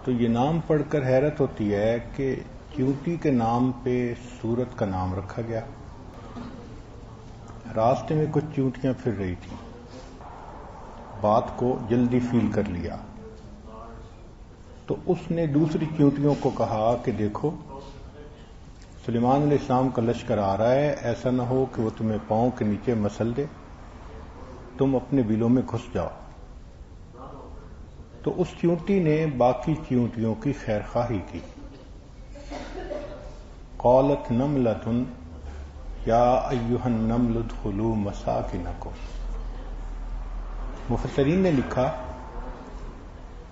تو یہ نام پڑھ کر حیرت ہوتی ہے کہ چیونٹی کے نام پہ سورت کا نام رکھا گیا. راستے میں کچھ چیونٹیاں پھر رہی تھیں، بات کو جلدی فیل کر لیا تو اس نے دوسری چیونٹیوں کو کہا کہ دیکھو سلیمان علیہ السلام کا لشکر آ رہا ہے، ایسا نہ ہو کہ وہ تمہیں پاؤں کے نیچے مسل دے، تم اپنے بلوں میں گھس جاؤ. تو اس چیونٹی نے باقی چیونٹیوں کی خیر خواہی کی. قالت نملۃ یا ایھا النمل ادخلوا مساکنکم. مفسرین نے لکھا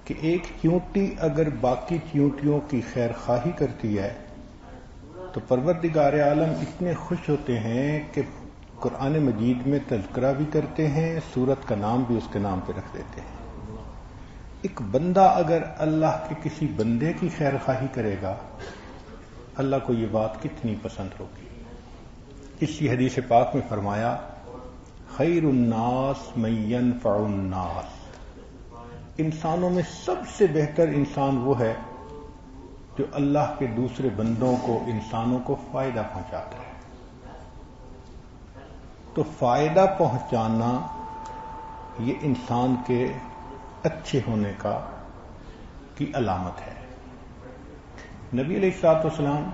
کہ ایک چیونٹی اگر باقی چیونٹیوں کی خیر خواہی کرتی ہے تو پروردگار عالم اتنے خوش ہوتے ہیں کہ قرآن مجید میں تذکرہ بھی کرتے ہیں، سورت کا نام بھی اس کے نام پہ رکھ دیتے ہیں. ایک بندہ اگر اللہ کے کسی بندے کی خیر خواہی کرے گا، اللہ کو یہ بات کتنی پسند ہوگی. اسی حدیث پاک میں فرمایا خیر الناس من ينفع الناس. انسانوں میں سب سے بہتر انسان وہ ہے جو اللہ کے دوسرے بندوں کو، انسانوں کو فائدہ پہنچاتا ہے. تو فائدہ پہنچانا یہ انسان کے اچھے ہونے کی علامت ہے. نبی علیہ الصلوۃ والسلام